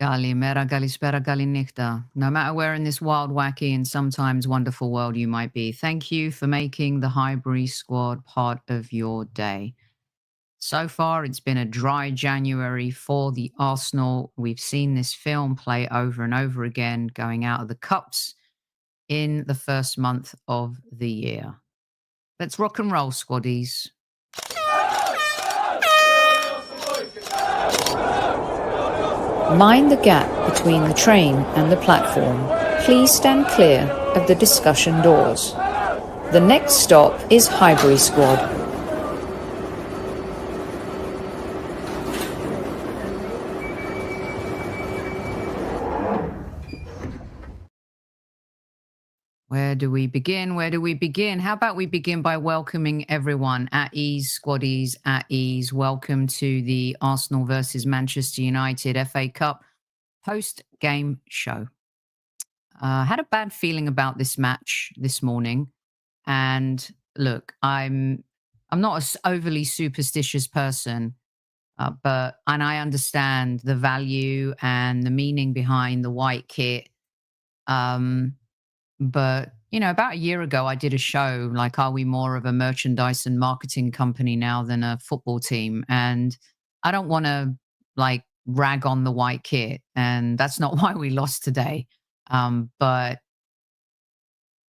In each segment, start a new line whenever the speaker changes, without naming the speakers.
Galimera, Galispera, Galinichta. No matter where in this wild, wacky, and sometimes wonderful world you might be, thank you for making the Highbury Squad part of your day. So far, it's been a dry January for the Arsenal. We've seen this film play over and over again, going out of the cups in the first month of the year. Let's rock and roll, Squaddies.
Mind the gap between the train and the platform. Please stand clear of the discussion doors. The next stop is Highbury Squad.
Where do we begin? Where do we begin? How about we begin by welcoming everyone at ease, Squaddies at ease. Welcome to the Arsenal versus Manchester United FA Cup post-game show. Had a bad feeling about this match this morning. And look, I'm not an overly superstitious person, but I understand the value and the meaning behind the white kit. But, you know, about a year ago, I did a show like, are we more of a merchandise and marketing company now than a football team? And I don't want to like rag on the white kit. And that's not why we lost today. But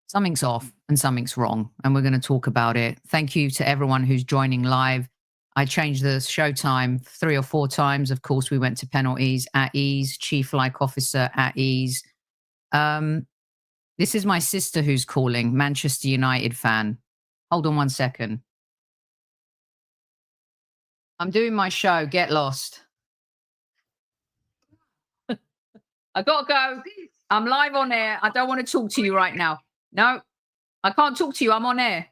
something's off and something's wrong. And we're going to talk about it. Thank you to everyone who's joining live. I changed the show time 3 or 4 times. Of course, we went to penalties at ease, chief like officer at ease. This is my sister who's calling, Manchester United fan. Hold on 1 second. I'm doing my show. Get lost. I got to go. I'm live on air. I don't want to talk to you right now. No, I can't talk to you. I'm on air.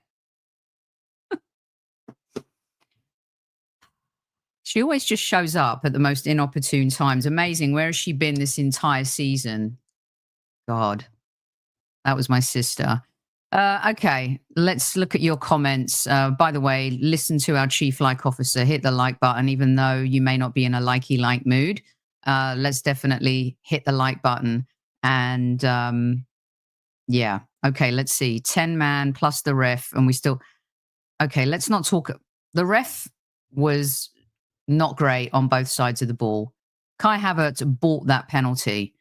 She always just shows up at the most inopportune times. Amazing. Where has she been this entire season? God. That was my sister. Okay, let's look at your comments. By the way, listen to our chief like officer. Hit the like button, even though you may not be in a likey-like mood. Let's definitely hit the like button. And yeah, okay, let's see. 10-man plus the ref, and we still... Okay, let's not talk... The ref was not great on both sides of the ball. Kai Havertz bought that penalty.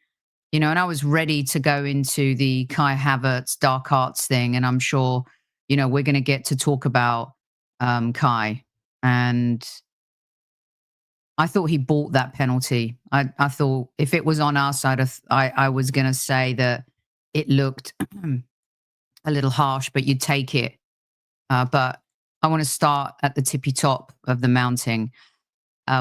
You know, and I was ready to go into the Kai Havertz dark arts thing. And I'm sure, you know, we're going to get to talk about Kai. And I thought he bought that penalty. I thought if it was on our side, I was going to say that it looked a little harsh, but you'd take it. But I want to start at the tippy top of the mounting.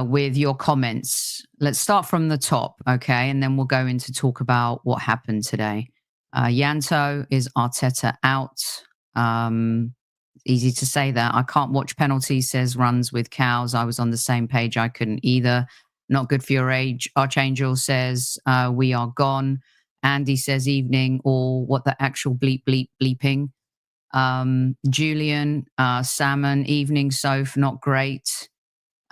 With your comments. Let's start from the top, okay? And then we'll go into talk about what happened today. Yanto, is Arteta out? Easy to say that. I can't watch penalties, says Runs with Cows. I was on the same page. I couldn't either. Not good for your age. Archangel says, we are gone. Andy says evening, or what the actual bleep, bleep, bleeping. Julian, Salmon, evening, Soph, not great.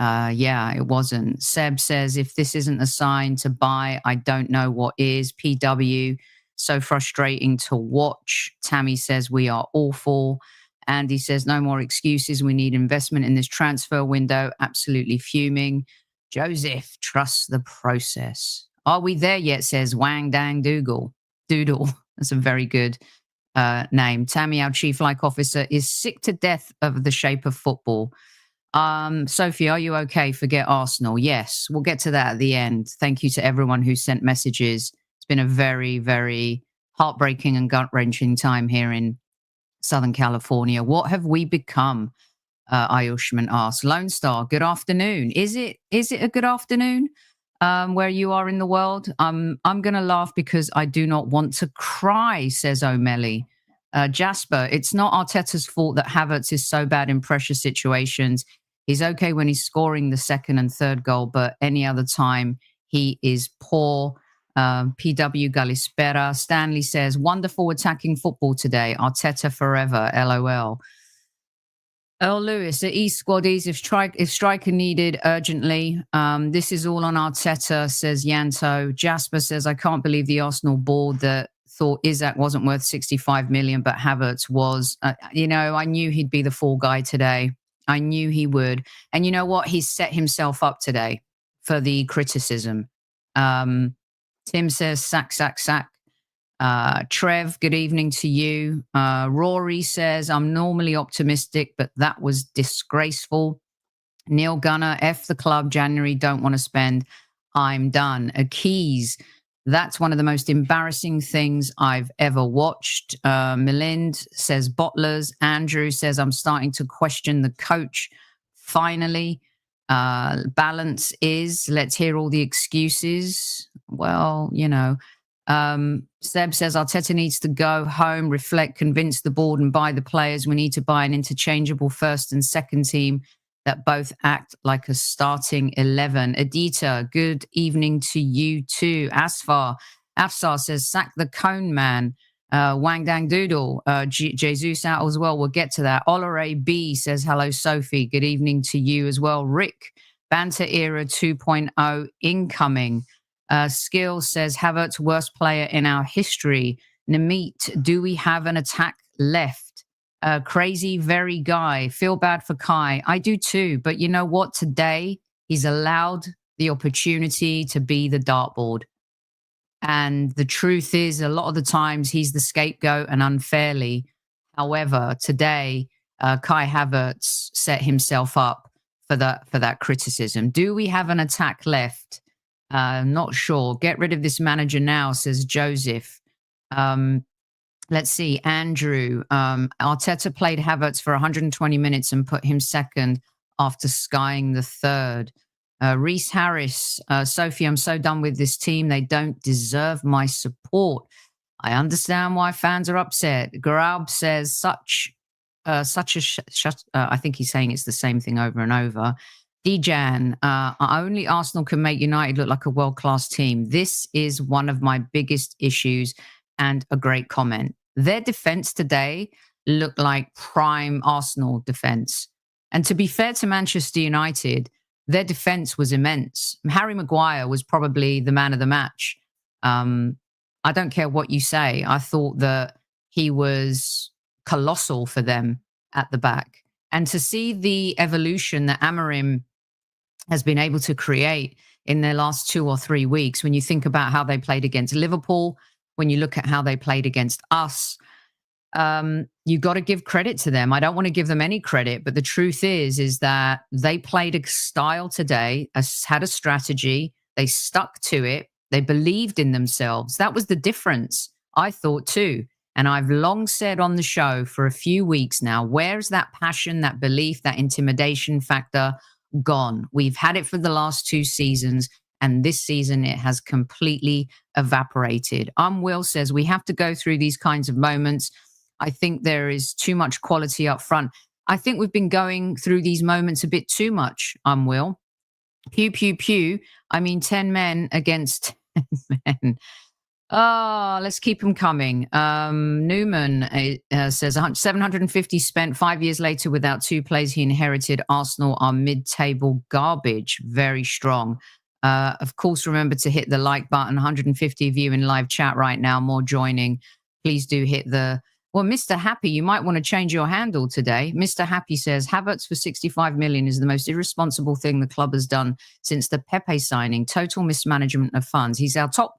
Yeah, it wasn't. Seb says, if this isn't a sign to buy, I don't know what is. PW, so frustrating to watch. Tammy says, we are awful. Andy says, no more excuses. We need investment in this transfer window. Absolutely fuming. Joseph, trust the process. Are we there yet, says Wang Dang Doodle. That's a very good name. Tammy, our chief like officer, is sick to death of the shape of football. Sophie, are you okay? Forget Arsenal. Yes, we'll get to that at the end. Thank you to everyone who sent messages. It's been a very, very heartbreaking and gut-wrenching time here in Southern California. What have we become? Ayushman asks. Lone Star, good afternoon. Is it a good afternoon where you are in the world? I'm going to laugh because I do not want to cry, says O'Malley. Jasper, it's not Arteta's fault that Havertz is so bad in pressure situations. He's okay when he's scoring the second and third goal, but any other time he is poor. PW Galispera. Stanley says, wonderful attacking football today. Arteta forever. LOL. Earl Lewis at East Squaddies, if striker needed urgently. This is all on Arteta, says Yanto. Jasper says, I can't believe the Arsenal board that thought Isak wasn't worth 65 million, but Havertz was. I knew he'd be the fall guy today. I knew he would. And you know what? He's set himself up today for the criticism. Tim says, sack, sack, sack. Trev, good evening to you. Rory says, I'm normally optimistic, but that was disgraceful. Neil Gunner, F the club, January, don't want to spend. I'm done. Keys, that's one of the most embarrassing things I've ever watched. Melind says, bottlers. Andrew says, I'm starting to question the coach. Finally, balance is, let's hear all the excuses. Well, Seb says Arteta needs to go home, reflect, convince the board and buy the players. We need to buy an interchangeable first and second team that both act like a starting 11. Adita, good evening to you too. Afsar says sack the cone man. Wang Dang Doodle, Jesus out as well. We'll get to that. Olore B says hello, Sophie. Good evening to you as well. Rick, Banter Era 2.0 incoming. Skill says Havertz, worst player in our history. Namit, do we have an attack left? Crazy very guy. Feel bad for Kai. I do too. But you know what? Today he's allowed the opportunity to be the dartboard. And the truth is, a lot of the times he's the scapegoat and unfairly. However, today Kai Havertz set himself up for that criticism. Do we have an attack left? Not sure. Get rid of this manager now, says Joseph. Let's see. Andrew. Arteta played Havertz for 120 minutes and put him second after skying the third. Reese Harris. Sophie, I'm so done with this team. They don't deserve my support. I understand why fans are upset. Garab says I think he's saying it's the same thing over and over. Dejan, only Arsenal can make United look like a world-class team. This is one of my biggest issues, and a great comment. Their defense today looked like prime Arsenal defense. And to be fair to Manchester United, their defense was immense. Harry Maguire was probably the man of the match. I don't care what you say. I thought that he was colossal for them at the back. And to see the evolution that Amorim has been able to create in their last 2 or 3 weeks, when you think about how they played against Liverpool, when you look at how they played against us, you got to give credit to them. I don't want to give them any credit, but the truth is that they played a style today, had a strategy, they stuck to it, they believed in themselves. That was the difference, I thought too. And I've long said on the show for a few weeks now, where's that passion, that belief, that intimidation factor gone? We've had it for the last 2 seasons, and this season it has completely evaporated. Will says we have to go through these kinds of moments. I think there is too much quality up front. I think we've been going through these moments a bit too much, Will. Pew, pew, pew. I mean, 10 men against 10 men. Oh, let's keep them coming. Newman says 750 spent 5 years later without 2 players he inherited. Arsenal are mid-table garbage. Very strong. Of course, remember to hit the like button. 150 of you in live chat right now. More joining. Please do hit the... Well, Mr. Happy, you might want to change your handle today. Mr. Happy says, Havertz for 65 million is the most irresponsible thing the club has done since the Pepe signing. Total mismanagement of funds. He's our top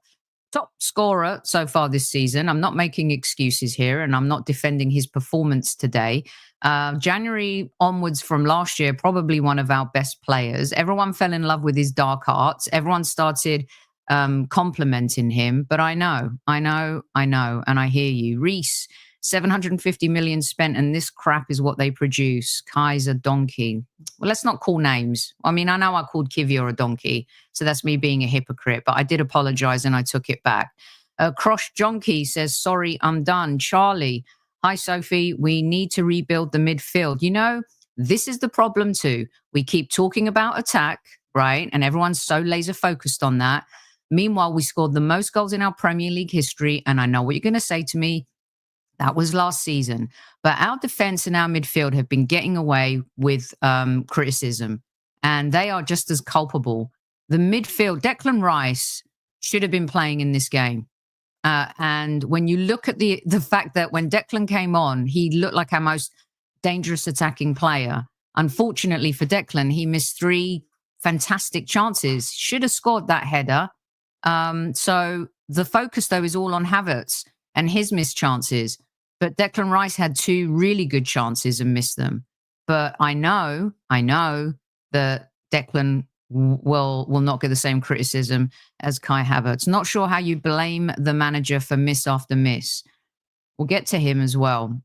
scorer so far this season. I'm not making excuses here, and I'm not defending his performance today. January onwards from last year, probably one of our best players. Everyone fell in love with his dark arts. Everyone started complimenting him. But I know, and I hear you. Reese, 750 million spent, and this crap is what they produce. Kaiser donkey. Well, let's not call names. I mean, I know I called Kivior a donkey, so that's me being a hypocrite, but I did apologize and I took it back. Crosh Jonky says, sorry, I'm done. Charlie, hi, Sophie. We need to rebuild the midfield. You know, this is the problem too. We keep talking about attack, right? And everyone's so laser focused on that. Meanwhile, we scored the most goals in our Premier League history. And I know what you're going to say to me. That was last season. But our defense and our midfield have been getting away with criticism, and they are just as culpable. The midfield, Declan Rice should have been playing in this game. And when you look at the fact that when Declan came on, he looked like our most dangerous attacking player. Unfortunately for Declan, he missed 3 fantastic chances. Should have scored that header. So the focus, though, is all on Havertz and his missed chances. But Declan Rice had 2 really good chances and missed them. But I know that Declan will not get the same criticism as Kai Havertz. Not sure how you blame the manager for miss after miss. We'll get to him as well.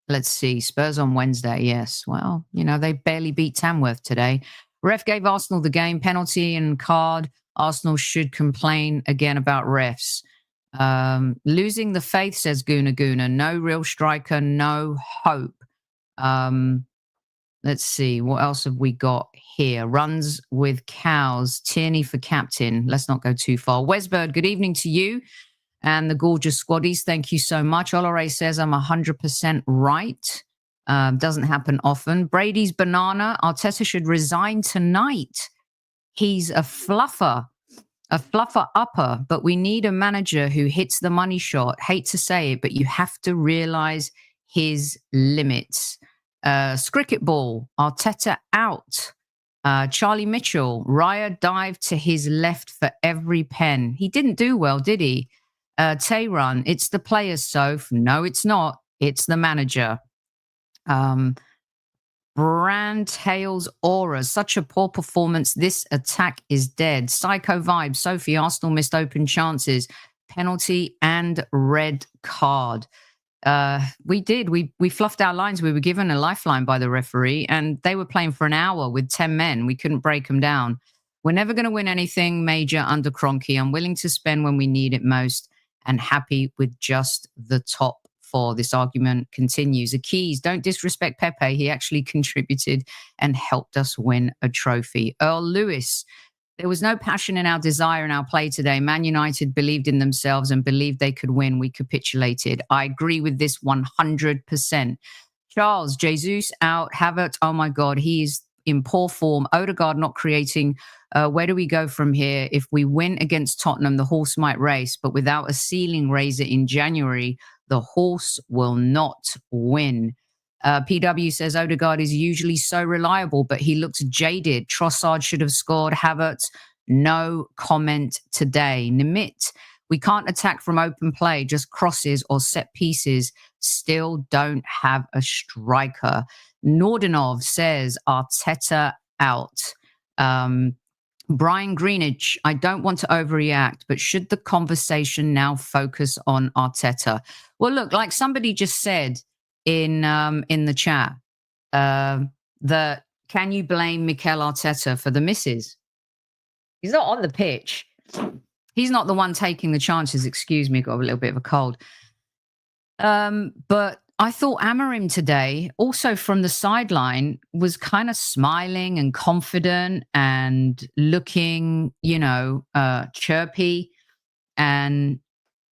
Let's see. Spurs on Wednesday. Yes. Well, they barely beat Tamworth today. Ref gave Arsenal the game, penalty and card. Arsenal should complain again about refs. Losing the faith, says Guna Guna. No real striker, no hope. Let's see. What else have we got here? Runs with cows. Tierney for captain. Let's not go too far. Wesbird, good evening to you and the gorgeous Squaddies. Thank you so much. Olore says I'm 100% right. Doesn't happen often. Brady's banana. Arteta should resign tonight. He's a fluffer upper, but we need a manager who hits the money shot. Hate to say it, but you have to realize his limits. Scricket ball, Arteta out. Charlie Mitchell, Raya dived to his left for every pen. He didn't do well, did he? Tehran, it's the players, Soph. No, it's not. It's the manager. Brand Hales Aura, such a poor performance. This attack is dead. Psycho Vibe, Sophie, Arsenal missed open chances. Penalty and red card. We did. We fluffed our lines. We were given a lifeline by the referee, and they were playing for an hour with 10 men. We couldn't break them down. We're never going to win anything major under Kroenke. I'm willing to spend when we need it most and happy with just the top 4. This argument continues. The keys, don't disrespect Pepe. He actually contributed and helped us win a trophy. Earl Lewis, there was no passion in our desire in our play today. Man United believed in themselves and believed they could win. We capitulated. I agree with this 100%. Charles, Jesus out. Havertz, oh my God, he's in poor form. Odegaard not creating. Where do we go from here? If we win against Tottenham, the horse might race, but without a ceiling raiser in January, the horse will not win. PW says Odegaard is usually so reliable, but he looks jaded. Trossard should have scored. Havertz, no comment today. Nimit, we can't attack from open play, just crosses or set pieces. Still don't have a striker. Nordenov says Arteta out. Brian Greenidge, I don't want to overreact, but should the conversation now focus on Arteta? Well, look, like somebody just said in the chat, that can you blame Mikel Arteta for the misses? He's not on the pitch. He's not the one taking the chances. Excuse me, got a little bit of a cold. But I thought Amorim today, also from the sideline, was kind of smiling and confident and looking, chirpy. And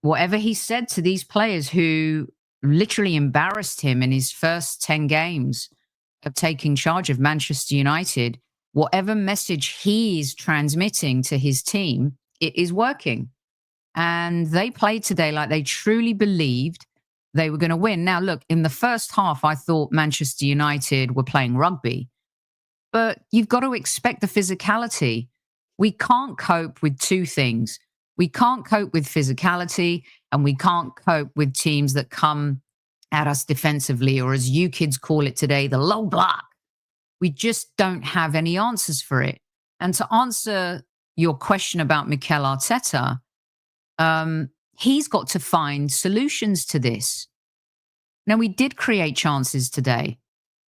whatever he said to these players who literally embarrassed him in his first 10 games of taking charge of Manchester United, whatever message he's transmitting to his team, it is working. And they played today like they truly believed they were going to win. Now, look, in the first half, I thought Manchester United were playing rugby. But you've got to expect the physicality. We can't cope with 2 things. We can't cope with physicality, and we can't cope with teams that come at us defensively, or as you kids call it today, the low block. We just don't have any answers for it. And to answer your question about Mikel Arteta, he's got to find solutions to this. Now, we did create chances today.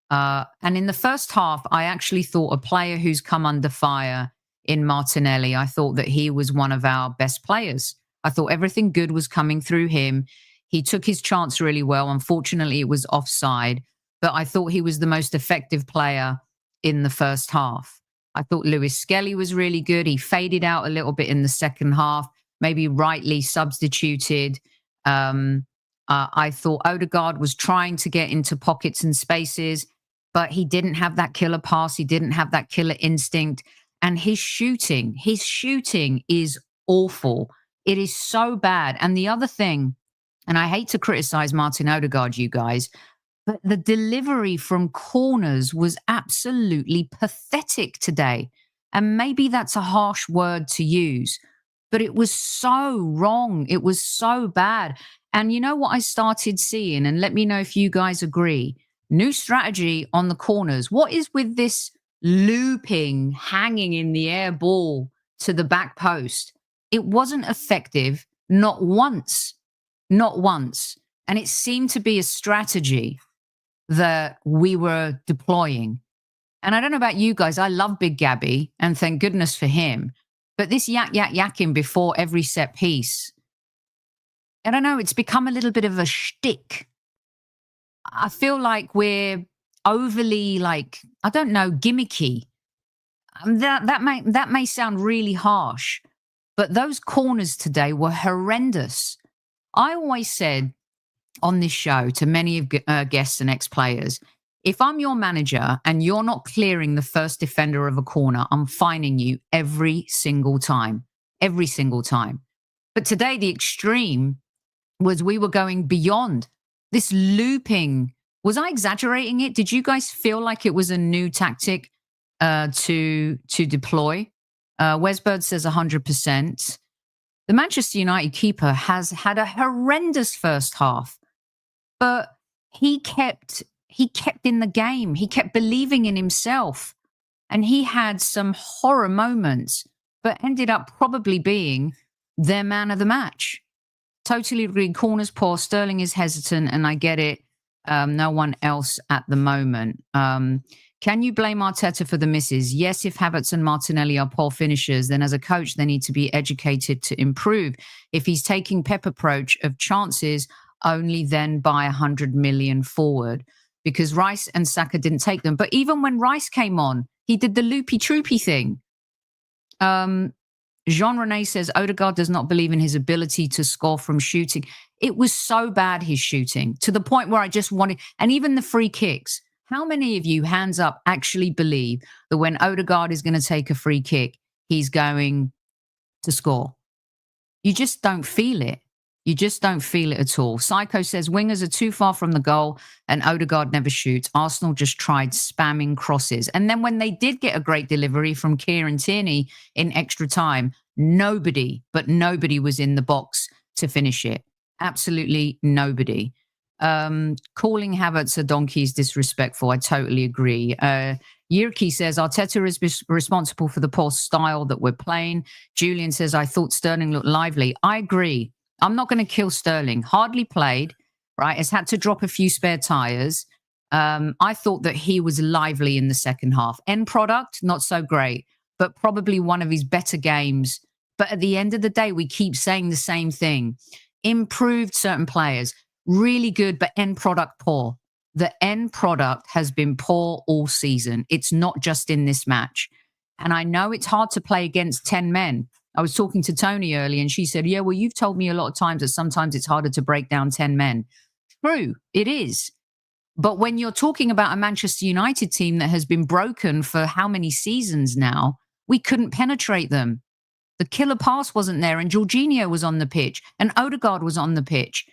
And in the first half, I actually thought a player who's come under fire in Martinelli, I thought that he was one of our best players. I thought everything good was coming through him. He took his chance really well. Unfortunately, it was offside. But I thought he was the most effective player in the first half. I thought Lewis Skelly was really good. He faded out a little bit in the second half, maybe rightly substituted. I I thought Odegaard was trying to get into pockets and spaces, but he didn't have that killer pass. He didn't have that killer instinct. And his shooting is awful. It is so bad. And the other thing, and I hate to criticize Martin Odegaard, you guys, but the delivery from corners was absolutely pathetic today. And maybe that's a harsh word to use, but it was so wrong. It was so bad. And you know what I started seeing? And let me know if you guys agree. New strategy on the corners. What is with this looping, hanging in the air ball to the back post? It wasn't effective, not once. Not once. And it seemed to be a strategy that we were deploying. And I don't know about you guys. I love Big Gabby, and thank goodness for him. But this yakking before every set piece, I don't know, it's become a little bit of a shtick. I feel like we're overly, like, I don't know, gimmicky. That may sound really harsh, but those corners today were horrendous. I always said on this show to many of guests and ex-players, if I'm your manager and you're not clearing the first defender of a corner, I'm fining you every single time. Every single time. But today, the extreme was we were going beyond this looping. Was I exaggerating it? Did you guys feel like it was a new tactic to deploy? Wesbird says 100%. The Manchester United keeper has had a horrendous first half, but he kept in the game. He kept believing in himself, and he had some horror moments, but ended up probably being their man of the match. Totally agree. Corners poor. Sterling is hesitant, and I get it. No one else at the moment. Can you blame Arteta for the misses? Yes, if Havertz and Martinelli are poor finishers, then as a coach, they need to be educated to improve. If he's taking Pep approach of chances, only then buy 100 million forward, because Rice and Saka didn't take them. But even when Rice came on, he did the loopy-troopy thing. Jean-René says, Odegaard does not believe in his ability to score from shooting. It was so bad, his shooting, to the point where I just wanted, and even the free kicks. How many of you, hands up, actually believe that when Odegaard is going to take a free kick, he's going to score? You just don't feel it. You just don't feel it at all. Psycho says, wingers are too far from the goal and Odegaard never shoots. Arsenal just tried spamming crosses. And then when they did get a great delivery from Kieran Tierney in extra time, nobody was in the box to finish it. Absolutely nobody. Calling Havertz a donkey is disrespectful. I totally agree. Yirki says, Arteta is responsible for the poor style that we're playing. Julian says, I thought Sterling looked lively. I agree. I'm not going to kill Sterling. Hardly played, right? Has had to drop a few spare tires. I thought that he was lively in the second half. End product, not so great, but probably one of his better games. But at the end of the day, we keep saying the same thing. Improved certain players. Really good, but end product poor. The end product has been poor all season. It's not just in this match. And I know it's hard to play against 10 men. I was talking to Tony earlier and she said, yeah, well, you've told me a lot of times that sometimes it's harder to break down 10 men. True, it is. But when you're talking about a Manchester United team that has been broken for how many seasons now, we couldn't penetrate them. The killer pass wasn't there, and Jorginho was on the pitch and Odegaard was on the pitch.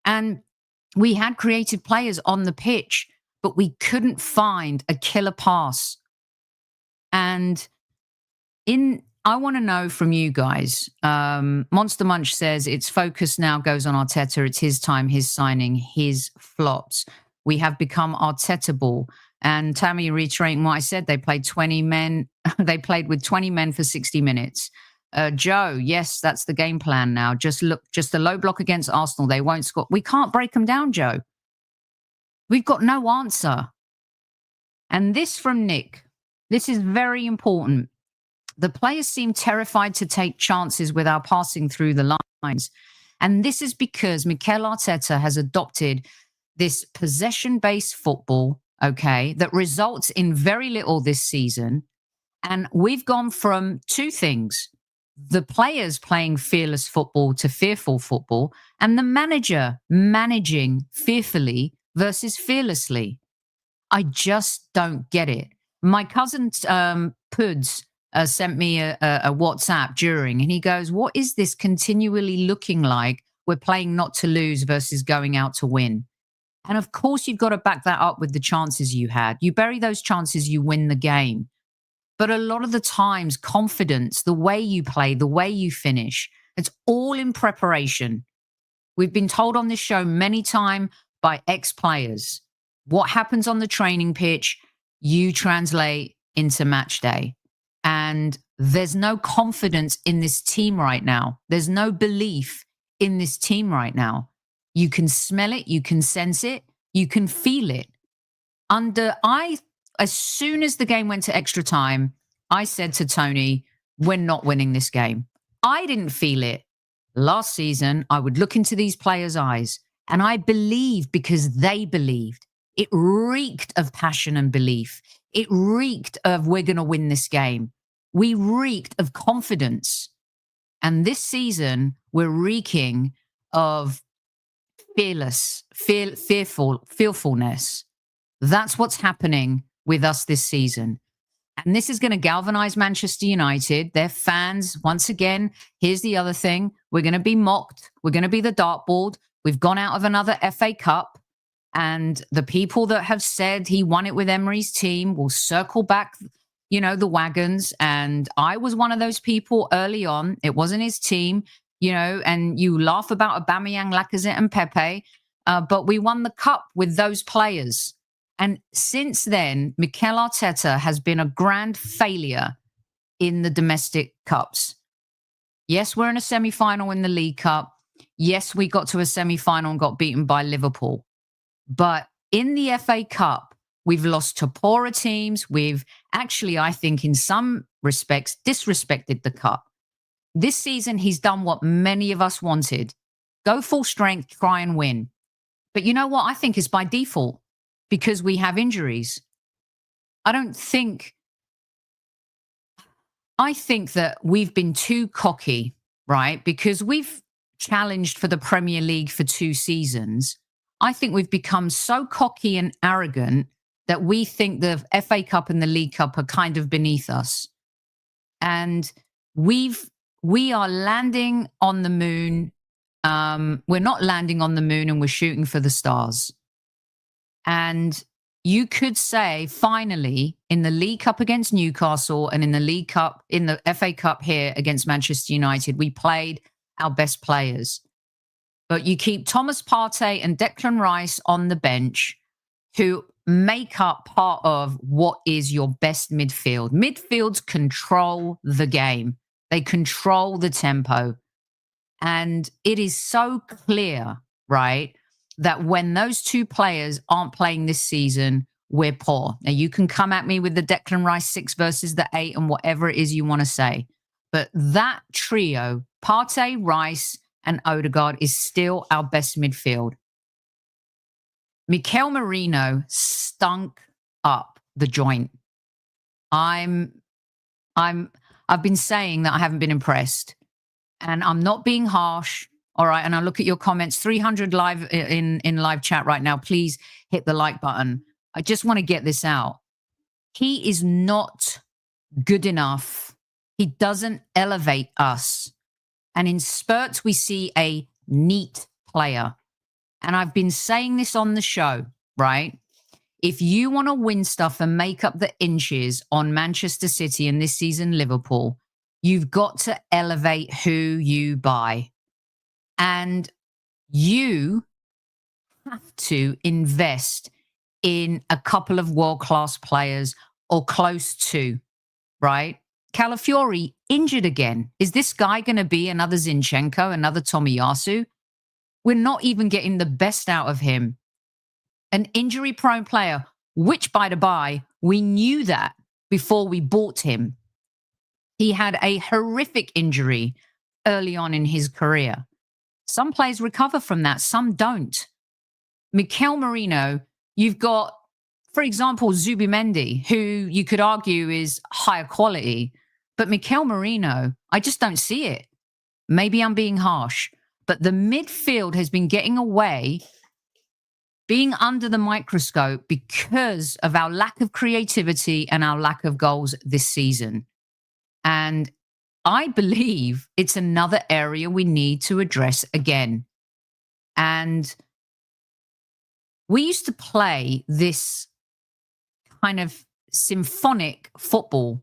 And we had creative players on the pitch, but we couldn't find a killer pass. And I want to know from you guys. Monster Munch says its focus now goes on Arteta. It's his time, his signing, his flops. We have become Arteta-able. And Tammy, reiterating what I said, they played 20 men. They played with 20 men for 60 minutes. Joe, yes, that's the game plan now. Just a low block against Arsenal. They won't score. We can't break them down, Joe. We've got no answer. And this from Nick. This is very important. The players seem terrified to take chances with our passing through the lines. And this is because Mikel Arteta has adopted this possession-based football, okay, that results in very little this season. And we've gone from two things. the players playing fearless football to fearful football, and the manager managing fearfully versus fearlessly. I just don't get it. My cousin Puds sent me a WhatsApp during, and he goes, "What is this continually looking like? We're playing not to lose versus going out to win." And of course, you've got to back that up with the chances you had. You bury those chances, you win the game. But a lot of the times, confidence, the way you play, the way you finish, it's all in preparation. We've been told on this show many times by ex-players, what happens on the training pitch, you translate into match day. And there's no confidence in this team right now. There's no belief in this team right now. You can smell it, you can sense it, you can feel it. As soon as the game went to extra time, I said to Tony, we're not winning this game. I didn't feel it. Last season, I would look into these players' eyes, and I believed because they believed. It reeked of passion and belief. It reeked of we're going to win this game. We reeked of confidence. And this season, we're reeking of fearfulness. That's what's happening with us this season. And this is going to galvanize Manchester United, their fans. Once again, here's the other thing. We're going to be mocked. We're going to be the dartboard. We've gone out of another FA Cup. And the people that have said he won it with Emery's team will circle back, the wagons. And I was one of those people early on. It wasn't his team, and you laugh about Aubameyang, Lacazette and Pepe. But we won the cup with those players. And since then, Mikel Arteta has been a grand failure in the domestic cups. Yes, we're in a semi-final in the League Cup. Yes, we got to a semi-final and got beaten by Liverpool. But in the FA Cup, we've lost to poorer teams. We've actually, I think, in some respects, disrespected the cup. This season, he's done what many of us wanted. Go full strength, try and win. But you know what? I think it's by default because we have injuries. I think that we've been too cocky, right? Because we've challenged for the Premier League for 2 seasons. I think we've become so cocky and arrogant that we think the FA Cup and the League Cup are kind of beneath us. And we are landing on the moon. We're not landing on the moon and we're shooting for the stars. And you could say, finally, in the League Cup against Newcastle and in the League Cup, in the FA Cup here against Manchester United, we played our best players. But you keep Thomas Partey and Declan Rice on the bench, who make up part of what is your best midfield. Midfields control the game. They control the tempo. And it is so clear, right, that when those 2 players aren't playing this season, we're poor. Now, you can come at me with the Declan Rice 6 versus the 8 and whatever it is you want to say. But that trio, Partey, Rice, and Odegaard, is still our best midfield. Mikel Merino stunk up the joint. I've been saying that I haven't been impressed. And I'm not being harsh. All right. And I look at your comments, 300 live in live chat right now. Please hit the like button. I just want to get this out. He is not good enough. He doesn't elevate us. And in spurts, we see a neat player. And I've been saying this on the show, right? If you want to win stuff and make up the inches on Manchester City and this season Liverpool, you've got to elevate who you buy. And you have to invest in a couple of world-class players or close to, right? Calafiori injured again. Is this guy going to be another Zinchenko, another Tomiyasu? We're not even getting the best out of him. An injury-prone player, which, by the by, we knew that before we bought him. He had a horrific injury early on in his career. Some players recover from that, some don't. Mikel Merino, you've got, for example, Zubimendi, who you could argue is higher quality, But Mikel Merino, I just don't see it. Maybe I'm being harsh, but the midfield has been getting away, being under the microscope because of our lack of creativity and our lack of goals this season. And I believe it's another area we need to address again. And we used to play this kind of symphonic football,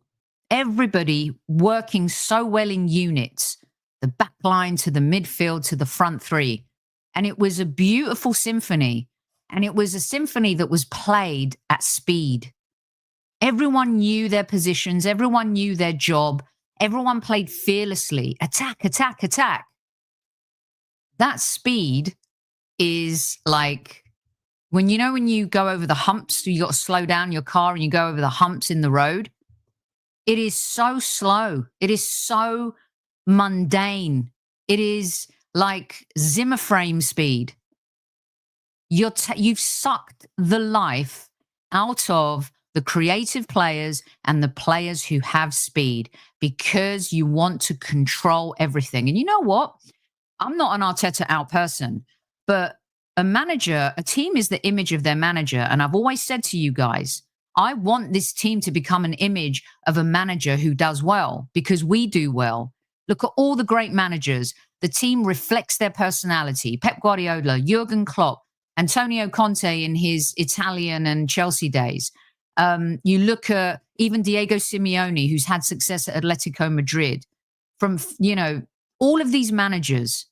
everybody working so well in units, the back line to the midfield to the front three. And it was a beautiful symphony. And it was a symphony that was played at speed. Everyone knew their positions. Everyone knew their job. Everyone played fearlessly. Attack, attack, attack. That speed is like when you go over the humps, you got to slow down your car and you go over the humps in the road. It is so slow. It is so mundane. It is like Zimmer frame speed. You've sucked the life out of the creative players and the players who have speed because you want to control everything. And you know what? I'm not an Arteta out person, but a team is the image of their manager. And I've always said to you guys, I want this team to become an image of a manager who does well because we do well. Look at all the great managers. The team reflects their personality. Pep Guardiola, Jurgen Klopp, Antonio Conte in his Italian and Chelsea days. You look at even Diego Simeone, who's had success at Atletico Madrid, from, all of these managers.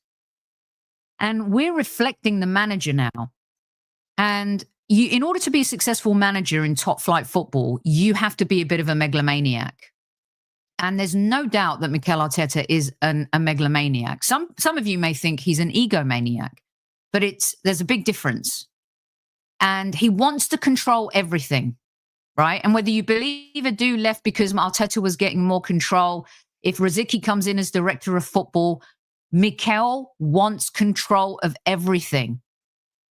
And we're reflecting the manager now. And in order to be a successful manager in top flight football, you have to be a bit of a megalomaniac. And there's no doubt that Mikel Arteta is a megalomaniac. Some of you may think he's an egomaniac, but there's a big difference. And he wants to control everything, right? And whether you believe Adu left because Arteta was getting more control, if Rosicky comes in as director of football, Mikel wants control of everything,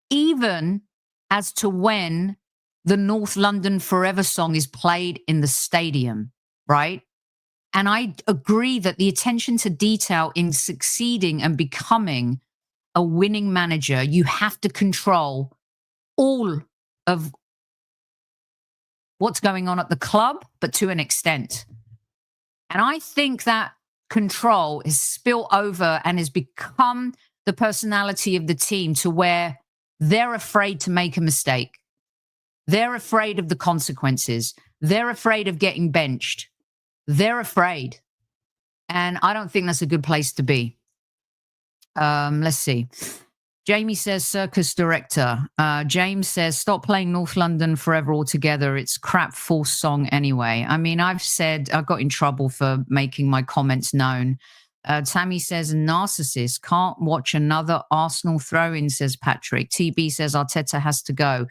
even as to when the North London Forever song is played in the stadium, right? And I agree that the attention to detail in succeeding and becoming a winning manager, you have to control all of what's going on at the club, but to an extent. And I think that control is spilt over and has become the personality of the team to where they're afraid to make a mistake. They're afraid of the consequences. They're afraid of getting benched. They're afraid. And I don't think that's a good place to be. Let's see. Jamie says, circus director. James says, stop playing North London Forever altogether. It's crap false song anyway. I mean, I got in trouble for making my comments known. Tammy says, narcissist. Can't watch another Arsenal throw-in, says Patrick. TB says, Arteta has to go.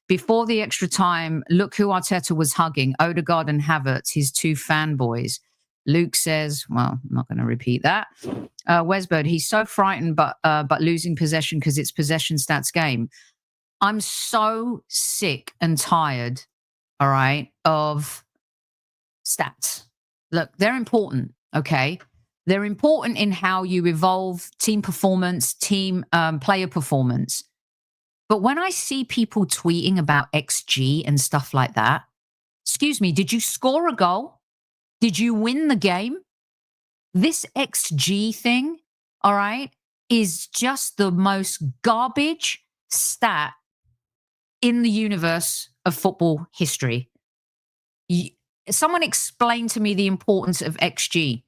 Before the extra time, look who Arteta was hugging. Odegaard and Havertz, his two fanboys. Luke says, well, I'm not going to repeat that. Wesbird, he's so frightened but losing possession because it's possession stats game. I'm so sick and tired, all right, of stats. Look, they're important, okay? They're important in how you evolve team performance, team player performance. But when I see people tweeting about XG and stuff like that, excuse me, did you score a goal? Did you win the game? This XG thing, all right, is just the most garbage stat in the universe of football history. Someone explain to me the importance of XG.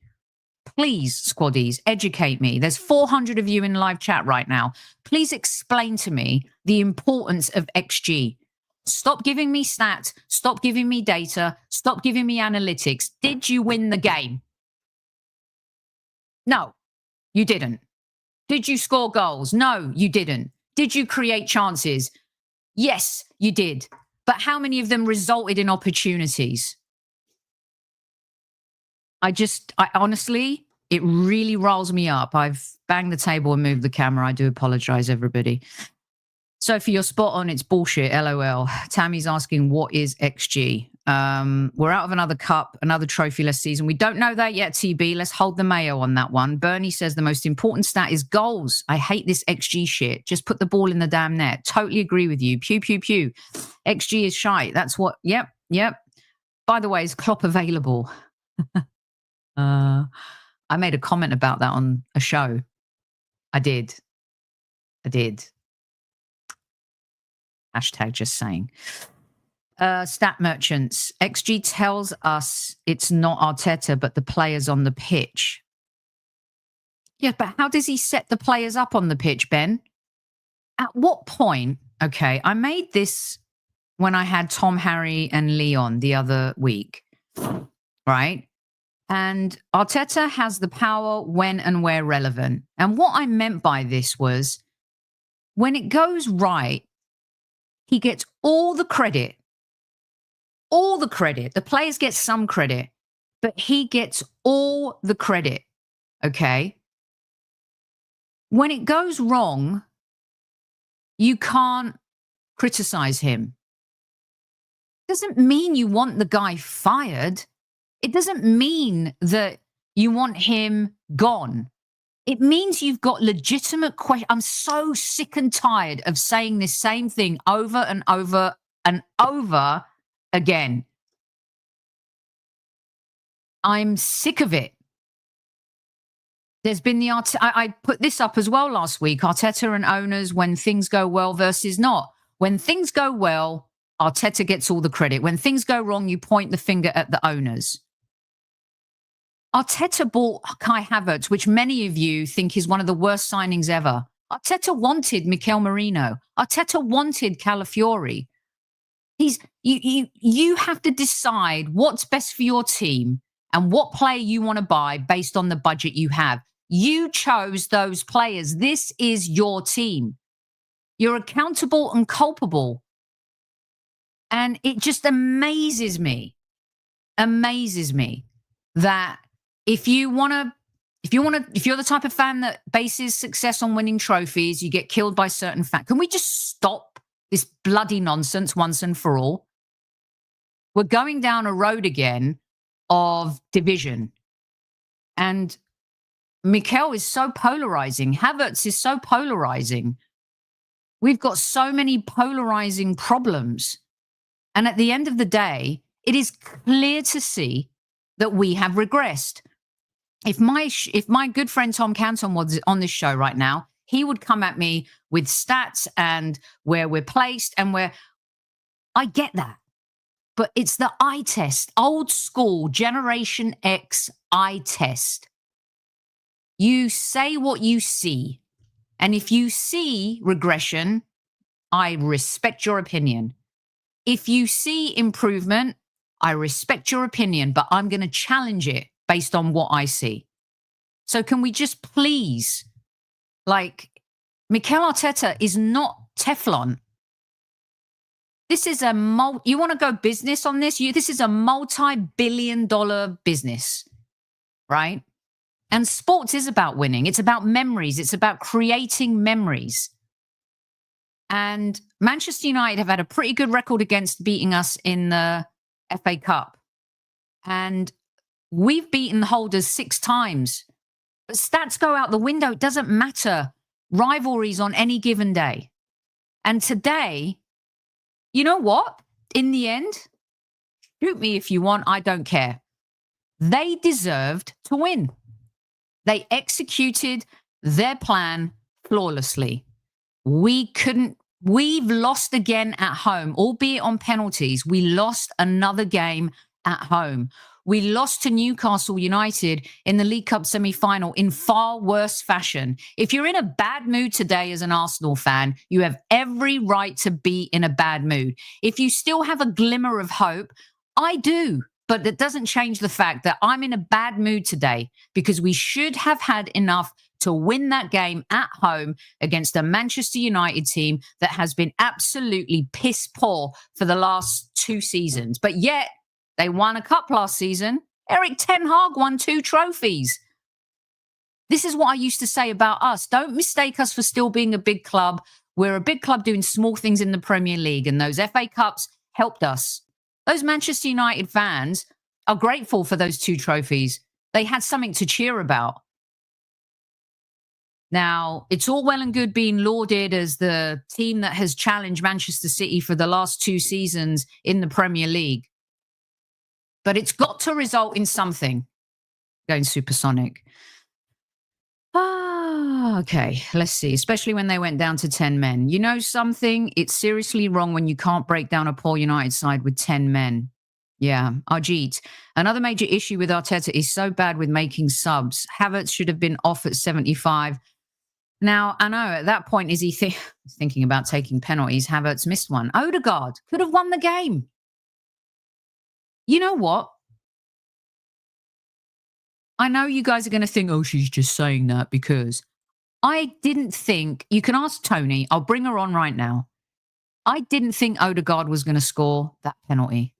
Please, Squaddies, educate me. There's 400 of you in live chat right now. Please explain to me the importance of XG. Stop giving me stats. Stop giving me data. Stop giving me analytics. Did you win the game? No, you didn't. Did you score goals? No, you didn't. Did you create chances? Yes, you did. But how many of them resulted in opportunities? I honestly, it really riles me up. I've banged the table and moved the camera. I do apologize, everybody. Sophie, you're spot on. It's bullshit. LOL. Tammy's asking, what is XG? We're out of another cup, another trophyless season. We don't know that yet, TB. Let's hold the mayo on that one. Bernie says the most important stat is goals. I hate this XG shit. Just put the ball in the damn net. Totally agree with you. Pew, pew, pew. XG is shite. That's what, yep. By the way, is Klopp available? I made a comment about that on a show. I did. Hashtag just saying. Stat merchants. XG tells us it's not Arteta, but the players on the pitch. Yeah, but how does he set the players up on the pitch, Ben? At what point? Okay, I made this when I had Tom, Harry, and Leon the other week, right? And Arteta has the power when and where relevant. And what I meant by this was when it goes right, he gets all the credit. All the credit. The players get some credit, but he gets all the credit. Okay? When it goes wrong, you can't criticize him. Doesn't mean you want the guy fired. It doesn't mean that you want him gone. It means you've got legitimate questions. I'm so sick and tired of saying this same thing over and over and over again. I'm sick of it. There's been the I put this up as well last week. Arteta and owners when things go well versus not. When things go well, Arteta gets all the credit. When things go wrong, you point the finger at the owners. Arteta bought Kai Havertz, which many of you think is one of the worst signings ever. Arteta wanted Mikel Merino. Arteta wanted Calafiori. You have to decide what's best for your team and what player you want to buy based on the budget you have. You chose those players. This is your team. You're accountable and culpable. And it just amazes me that if you're the type of fan that bases success on winning trophies, you get killed by certain facts. Can we just stop this bloody nonsense once and for all? We're going down a road again of division. And Mikel is so polarizing. Havertz is so polarizing. We've got so many polarizing problems. And at the end of the day, it is clear to see that we have regressed. If my good friend Tom Canton was on this show right now, he would come at me with stats and where we're placed and where I get that. But it's the eye test, old school Generation X eye test. You say what you see. And if you see regression, I respect your opinion. If you see improvement, I respect your opinion, but I'm going to challenge it based on what I see. So can we just please, Mikel Arteta is not Teflon. This is you want to go business on this? This is a multi-billion-dollar business, right? And sports is about winning. It's about memories. It's about creating memories. And Manchester United have had a pretty good record against beating us in the FA Cup. And we've beaten holders 6 times. But stats go out the window. It doesn't matter. Rivalries on any given day. And today, you know what? In the end, shoot me if you want. I don't care. They deserved to win. They executed their plan flawlessly. We've lost again at home, albeit on penalties. We lost another game at home. We lost to Newcastle United in the League Cup semi-final in far worse fashion. If you're in a bad mood today as an Arsenal fan, you have every right to be in a bad mood. If you still have a glimmer of hope, I do. But that doesn't change the fact that I'm in a bad mood today because we should have had enough to win that game at home against a Manchester United team that has been absolutely piss poor for the last 2 seasons. But yet they won a cup last season. Eric Ten Hag won 2 trophies. This is what I used to say about us. Don't mistake us for still being a big club. We're a big club doing small things in the Premier League, and those FA Cups helped us. Those Manchester United fans are grateful for those 2 trophies. They had something to cheer about. Now, it's all well and good being lauded as the team that has challenged Manchester City for the last 2 seasons in the Premier League. But it's got to result in something. Going supersonic. Okay, let's see. Especially when they went down to 10 men. You know something? It's seriously wrong when you can't break down a poor United side with 10 men. Yeah, Arjeet. Another major issue with Arteta is so bad with making subs. Havertz should have been off at 75. Now, I know at that point, is he thinking about taking penalties? Havertz missed one. Odegaard could have won the game. You know what? I know you guys are going to think, oh, she's just saying that because I didn't think, you can ask Tony, I'll bring her on right now. I didn't think Odegaard was going to score that penalty.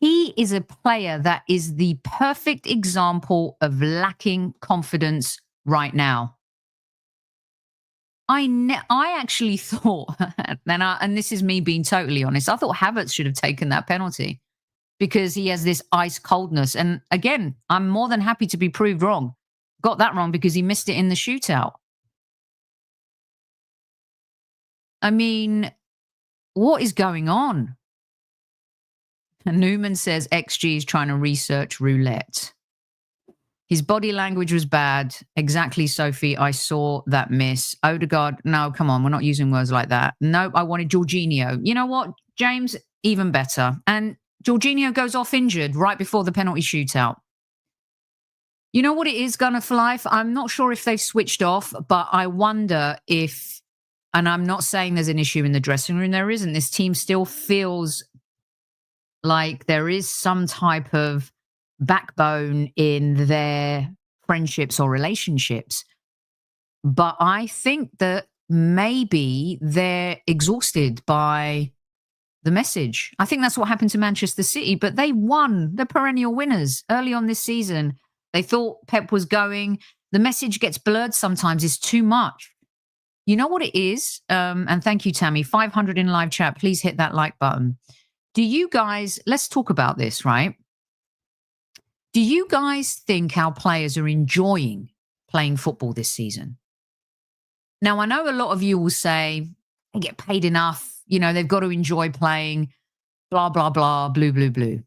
He is a player that is the perfect example of lacking confidence right now. I actually thought, and this is me being totally honest, I thought Havertz should have taken that penalty because he has this ice coldness. And again, I'm more than happy to be proved wrong. Got that wrong because he missed it in the shootout. I mean, what is going on? And Newman says XG is trying to research roulette. His body language was bad. Exactly, Sophie. I saw that miss. Odegaard, no, come on. We're not using words like that. Nope, I wanted Jorginho. You know what, James? Even better. And Jorginho goes off injured right before the penalty shootout. You know what it is, Gunner for Life? I'm not sure if they've switched off, but I wonder if, and I'm not saying there's an issue in the dressing room. There isn't. This team still feels like there is some type of backbone in their friendships or relationships. But I think that maybe they're exhausted by the message. I think that's what happened to Manchester City, but they won. They're perennial winners early on this season. They thought Pep was going. The message gets blurred sometimes. It's too much. You know what it is? And thank you, Tammy. 500 in live chat. Please hit that like button. Do you guys, let's talk about this, right? Do you guys think our players are enjoying playing football this season? Now, I know a lot of you will say they get paid enough. You know, they've got to enjoy playing, blah, blah, blah, blue, blue, blue.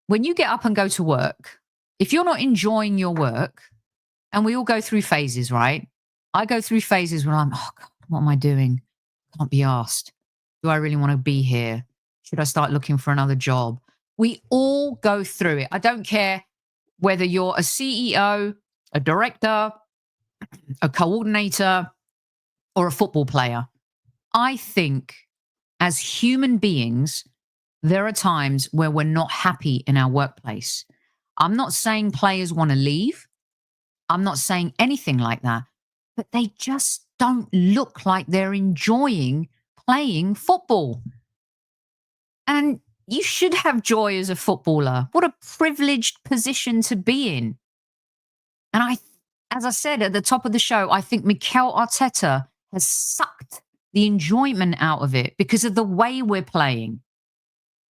When you get up and go to work, if you're not enjoying your work, and we all go through phases, right? I go through phases when I'm, oh God, what am I doing? Can't be asked. Do I really want to be here? Should I start looking for another job? We all go through it. I don't care whether you're a CEO, a director, a coordinator, or a football player. I think as human beings, there are times where we're not happy in our workplace. I'm not saying players want to leave. I'm not saying anything like that. But they just don't look like they're enjoying playing football. And you should have joy as a footballer. What a privileged position to be in. And as I said at the top of the show, I think Mikel Arteta has sucked the enjoyment out of it because of the way we're playing.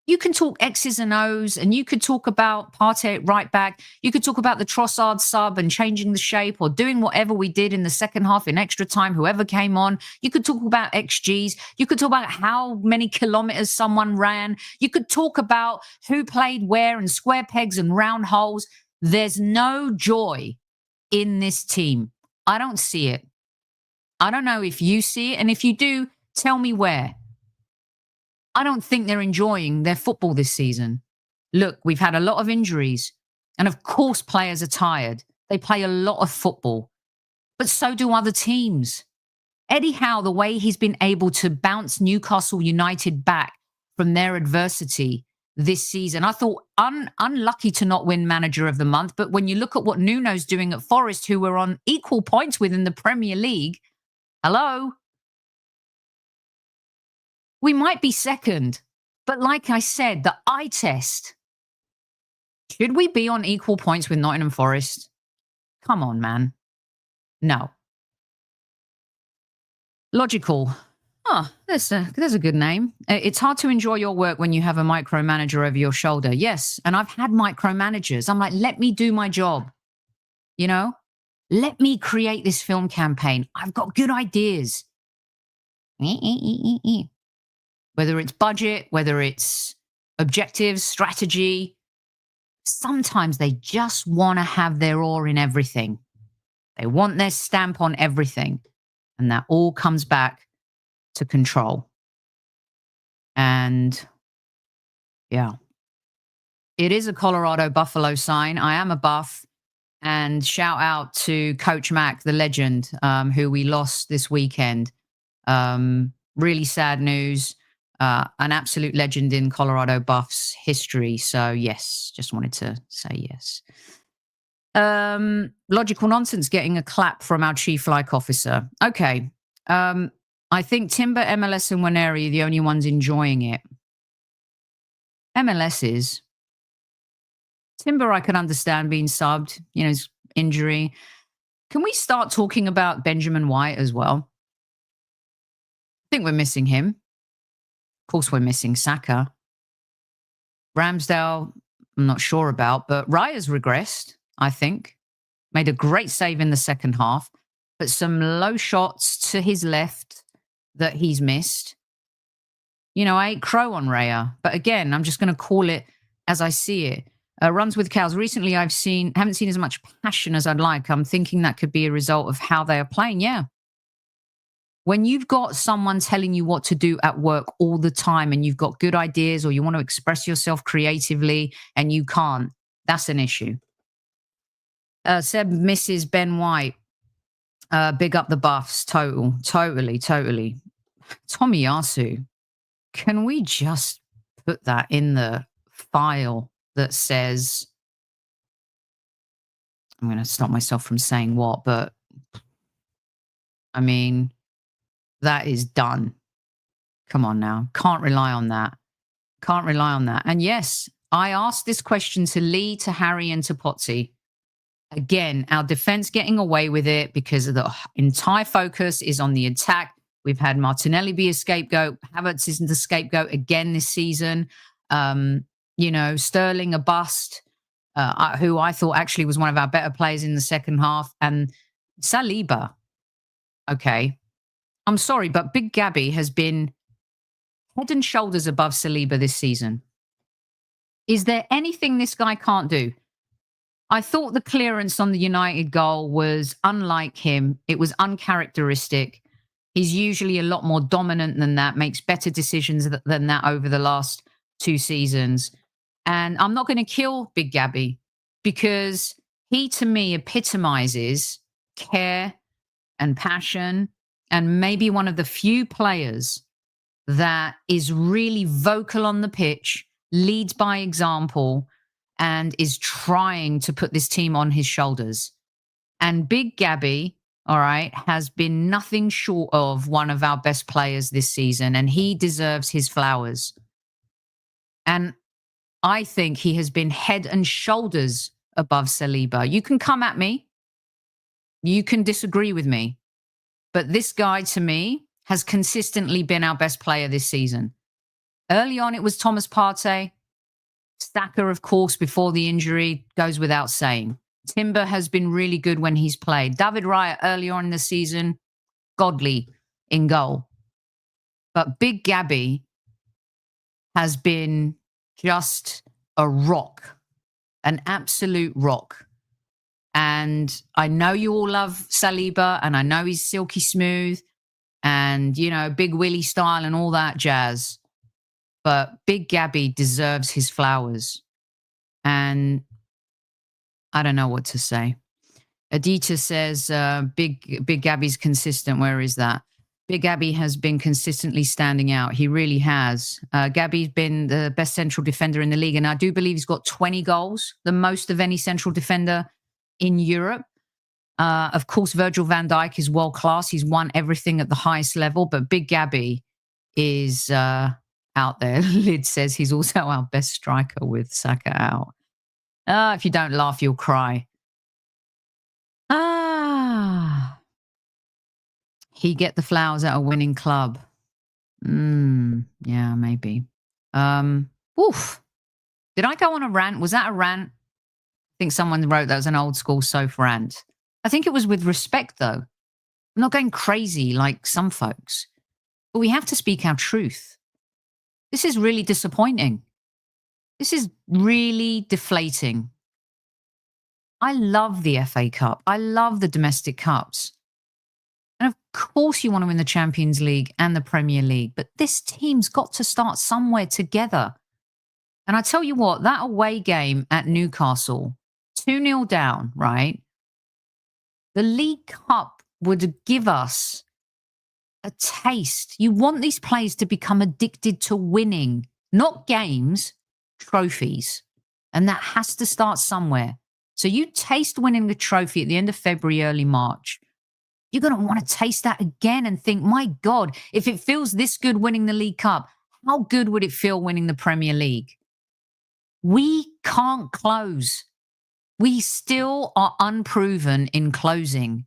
You can talk X's and O's, and you could talk about Partey at right back. You could talk about the Trossard sub and changing the shape or doing whatever we did in the second half in extra time, whoever came on. You could talk about XGs. You could talk about how many kilometers someone ran. You could talk about who played where and square pegs and round holes. There's no joy in this team. I don't see it. I don't know if you see it. And if you do, tell me where. I don't think they're enjoying their football this season. Look, we've had a lot of injuries. And of course, players are tired. They play a lot of football. But so do other teams. Eddie Howe, the way he's been able to bounce Newcastle United back from their adversity this season, I thought unlucky to not win Manager of the Month. But when you look at what Nuno's doing at Forest, who were on equal points with in the Premier League, hello? We might be second, but like I said, the eye test. Should we be on equal points with Nottingham Forest? Come on, man. No. Logical. Oh, there's a good name. It's hard to enjoy your work when you have a micromanager over your shoulder. Yes, and I've had micromanagers. I'm like, let me do my job. You know, let me create this film campaign. I've got good ideas. Whether it's budget, whether it's objectives, strategy, sometimes they just want to have their oar in everything. They want their stamp on everything. And that all comes back to control. And yeah, it is a Colorado Buffalo sign. I am a Buff. And shout out to Coach Mac, the legend, who we lost this weekend. Really sad news. An absolute legend in Colorado Buffs history. So yes, just wanted to say yes. Logical Nonsense getting a clap from our chief like officer. Okay. I think Timber, MLS, and Waneri are the only ones enjoying it. MLS is. Timber, I can understand being subbed, his injury. Can we start talking about Benjamin White as well? I think we're missing him. Of course, we're missing Saka. Ramsdale, I'm not sure about, but Raya's regressed, I think. Made a great save in the second half, but some low shots to his left that he's missed. I ate crow on Raya, but again, I'm just going to call it as I see it. Runs with cows. Recently, haven't seen as much passion as I'd like. I'm thinking that could be a result of how they are playing. Yeah. When you've got someone telling you what to do at work all the time and you've got good ideas or you want to express yourself creatively and you can't, that's an issue. Seb misses Ben White. Big up the Buffs. Totally. Tomiyasu. Can we just put that in the file that says, I'm going to stop myself from saying what, but I mean, that is done. Come on now. Can't rely on that. And yes, I asked this question to Lee, to Harry, and to Potsy. Again, our defense getting away with it because the entire focus is on the attack. We've had Martinelli be a scapegoat. Havertz isn't a scapegoat again this season. Sterling a bust, who I thought actually was one of our better players in the second half. And Saliba, okay, I'm sorry, but Big Gabby has been head and shoulders above Saliba this season. Is there anything this guy can't do? I thought the clearance on the United goal was unlike him. It was uncharacteristic. He's usually a lot more dominant than that, makes better decisions than that over the last 2 seasons. And I'm not going to kill Big Gabby because he, to me, epitomizes care and passion and maybe one of the few players that is really vocal on the pitch, leads by example, and is trying to put this team on his shoulders. And Big Gabby, all right, has been nothing short of one of our best players this season, and he deserves his flowers. And I think he has been head and shoulders above Saliba. You can come at me. You can disagree with me. But this guy, to me, has consistently been our best player this season. Early on, it was Thomas Partey. Saka, of course, before the injury, goes without saying. Timber has been really good when he's played. David Raya, early on in the season, godly in goal. But Big Gabby has been just a rock, an absolute rock. And I know you all love Saliba, and I know he's silky smooth and, Big Willie style and all that jazz. But Big Gabby deserves his flowers. And I don't know what to say. Adita says, Big Gabby's consistent. Where is that? Big Gabby has been consistently standing out. He really has. Gabby's been the best central defender in the league. And I do believe he's got 20 goals, the most of any central defender in Europe. Of course, Virgil van Dijk is world class. He's won everything at the highest level. But Big Gabby is out there. Lid says he's also our best striker with Saka out. If you don't laugh, you'll cry. He get the flowers at a winning club. Yeah, maybe. Oof. Did I go on a rant? Was that a rant? I think someone wrote that was an old school Soph rant. I think it was with respect, though. I'm not going crazy like some folks, but we have to speak our truth. This is really disappointing. This is really deflating. I love the FA Cup. I love the domestic cups. And of course you want to win the Champions League and the Premier League, but this team's got to start somewhere together. And I tell you what, that away game at Newcastle, 2-0 down, right? The League Cup would give us a taste. You want these players to become addicted to winning, not games, trophies. And that has to start somewhere. So you taste winning the trophy at the end of February, early March. You're going to want to taste that again and think, my God, if it feels this good winning the League Cup, how good would it feel winning the Premier League? We can't close. We still are unproven in closing.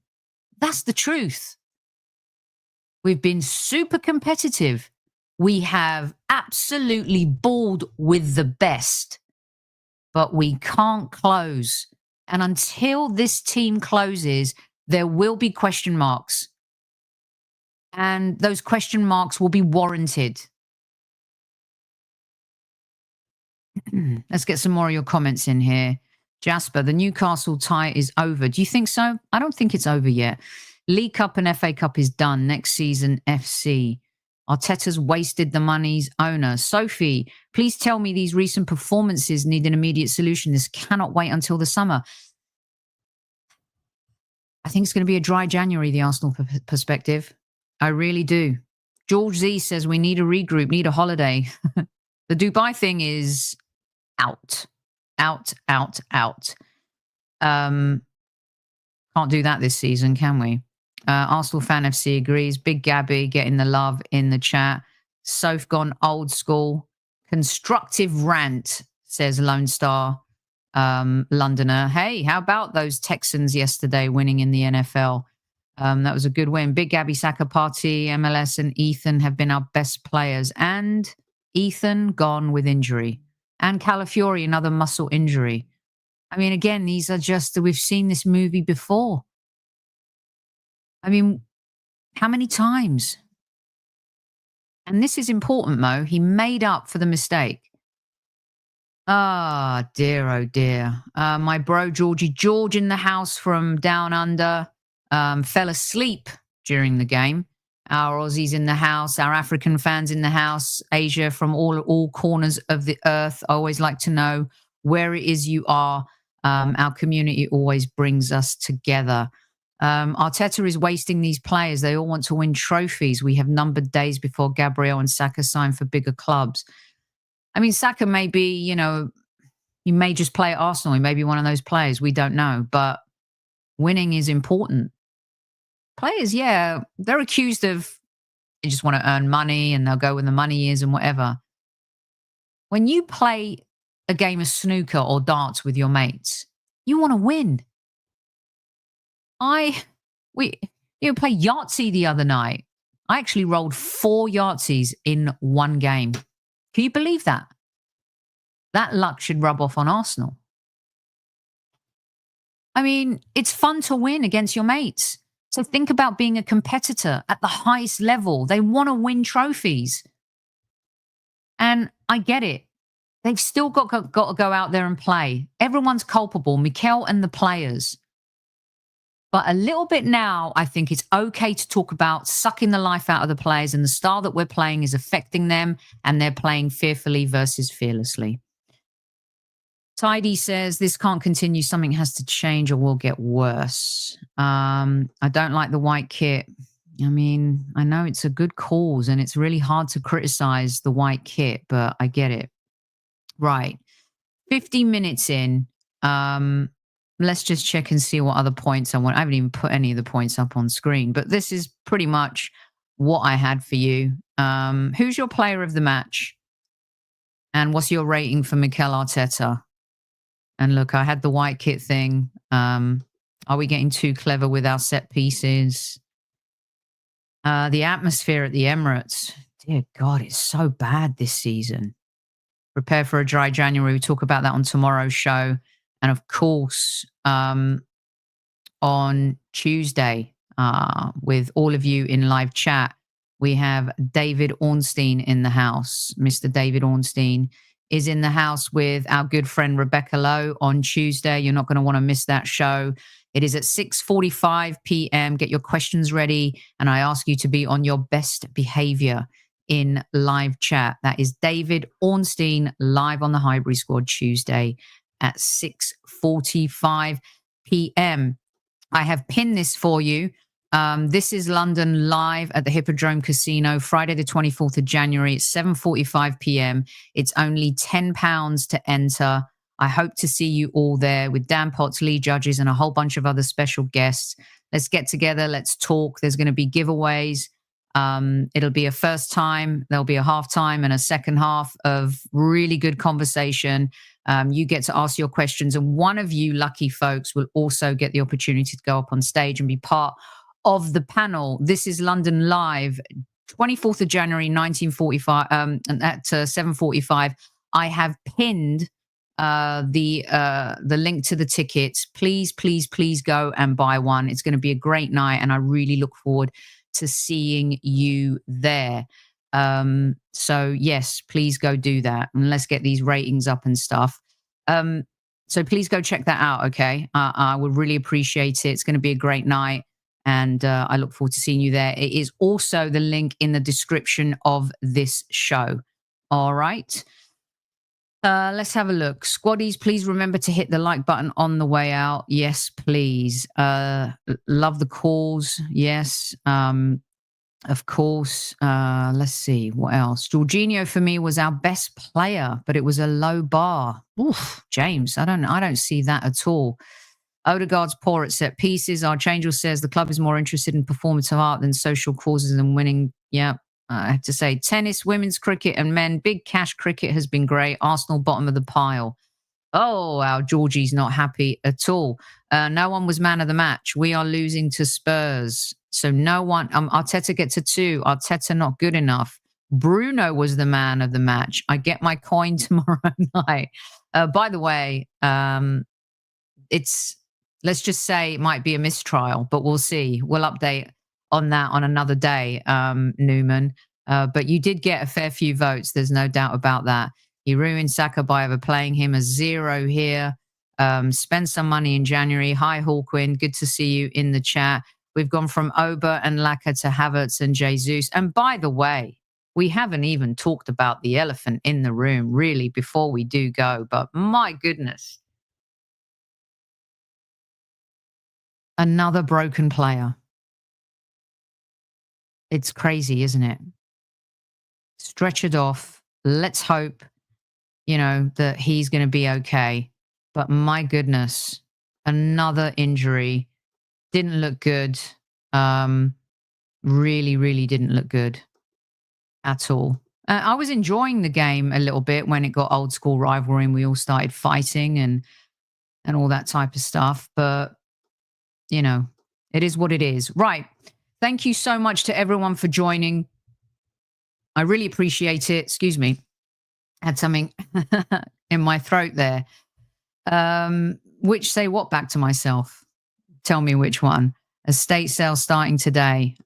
That's the truth. We've been super competitive. We have absolutely balled with the best, but we can't close. And until this team closes, there will be question marks. And those question marks will be warranted. Let's get some more of your comments in here. Jasper, the Newcastle tie is over. Do you think so? I don't think it's over yet. League Cup and FA Cup is done. Next season, FC. Arteta's wasted the money's owner. Sophie, please tell me these recent performances need an immediate solution. This cannot wait until the summer. I think it's going to be a dry January, the Arsenal perspective. I really do. George Z says we need a regroup, need a holiday. The Dubai thing is out. Out. Can't do that this season, can we? Arsenal Fan FC agrees. Big Gabby getting the love in the chat. Soph gone old school. Constructive rant, says Lone Star Londoner. Hey, how about those Texans yesterday winning in the NFL? That was a good win. Big Gabby Saka party. MLS and Ethan have been our best players. And Ethan gone with injury. And Calafiori, another muscle injury. I mean, again, these are just, we've seen this movie before. I mean, how many times? And this is important, Mo. He made up for the mistake. Ah, dear, oh dear. My bro, Georgie George in the house from down under, fell asleep during the game. Our Aussies in the house, our African fans in the house, Asia from all corners of the earth. I always like to know where it is you are. Our community always brings us together. Arteta is wasting these players. They all want to win trophies. We have numbered days before Gabriel and Saka sign for bigger clubs. I mean, Saka may be, you know, he may just play at Arsenal. He may be one of those players. We don't know. But winning is important. Players, yeah, they're accused of they just want to earn money and they'll go when the money is and whatever. When you play a game of snooker or darts with your mates, you want to win. We played Yahtzee the other night. I actually rolled 4 Yahtzees in one game. Can you believe that? That luck should rub off on Arsenal. I mean, it's fun to win against your mates. So think about being a competitor at the highest level. They want to win trophies. And I get it. They've still got to go out there and play. Everyone's culpable, Mikel and the players. But a little bit now, I think it's okay to talk about sucking the life out of the players, and the style that we're playing is affecting them, and they're playing fearfully versus fearlessly. Tidy says, this can't continue. Something has to change or will get worse. I don't like the white kit. I mean, I know it's a good cause and it's really hard to criticize the white kit, but I get it. Right. 50 minutes in. Let's just check and see what other points I want. I haven't even put any of the points up on screen, but this is pretty much what I had for you. Who's your player of the match? And what's your rating for Mikel Arteta? And look, I had the white kit thing. Are we getting too clever with our set pieces? The atmosphere at the Emirates. dear God, it's so bad this season. Prepare for a dry January. We talk about that on tomorrow's show. And of course, on Tuesday, with all of you in live chat, we have David Ornstein in the house. Mr. David Ornstein is in the house with our good friend Rebecca Lowe on Tuesday. You're not going to want to miss that show. It is at 6:45 p.m. Get your questions ready, and I ask you to be on your best behavior in live chat. That is David Ornstein live on the Highbury Squad Tuesday at 6:45 p.m. I have pinned this for you. This is London live at the Hippodrome Casino, Friday the 24th of January at 7:45 p.m. It's only £10 to enter. I hope to see you all there with Dan Potts, Lee Judges, and a whole bunch of other special guests. Let's get together. Let's talk. There's going to be giveaways. It'll be a first time. There'll be a half time and a second half of really good conversation. You get to ask your questions, and one of you lucky folks will also get the opportunity to go up on stage and be part of the panel. This is London Live, 24th of January, 1945, and at 7:45. I have pinned the link to the tickets. Please, please, please go and buy one. It's going to be a great night, and I really look forward to seeing you there. So yes, please go do that, and let's get these ratings up and stuff. So please go check that out. Okay. I would really appreciate it. It's going to be a great night, and I look forward to seeing you there. It is also the link in the description of this show. All right. Let's have a look. Squaddies, please remember to hit the like button on the way out. Yes, please. Love the calls. Yes. Of course. Let's see what else. Jorginho for me was our best player, but it was a low bar. Oof, James, I don't see that at all. Odegaard's poor at set pieces. Archangel says the club is more interested in performative art than social causes and winning. Yeah. I have to say, tennis, women's cricket, and men, big cash cricket has been great. Arsenal bottom of the pile. Oh, our Georgie's not happy at all. No one was man of the match. We are losing to Spurs. So no one, Arteta gets a 2. Arteta not good enough. Bruno was the man of the match. I get my coin tomorrow night. By the way, let's just say it might be a mistrial, but we'll see. We'll update on that on another day, Newman. But you did get a fair few votes. There's no doubt about that. You ruined Saka by overplaying him. A 0 here. Spend some money in January. Hi, Hawkwin. Good to see you in the chat. We've gone from Ober and Laka to Havertz and Jesus. And by the way, we haven't even talked about the elephant in the room, really, before we do go. But my goodness. Another broken player. It's crazy, isn't it? Stretchered off. Let's hope, that he's going to be okay. But my goodness, another injury. Didn't look good. Really, really didn't look good at all. I was enjoying the game a little bit when it got old school rivalry and we all started fighting and all that type of stuff. But, it is what it is. Right. Thank you so much to everyone for joining. I really appreciate it. Excuse me. Had something in my throat there. Which say what back to myself? Tell me which one. Estate sale starting today.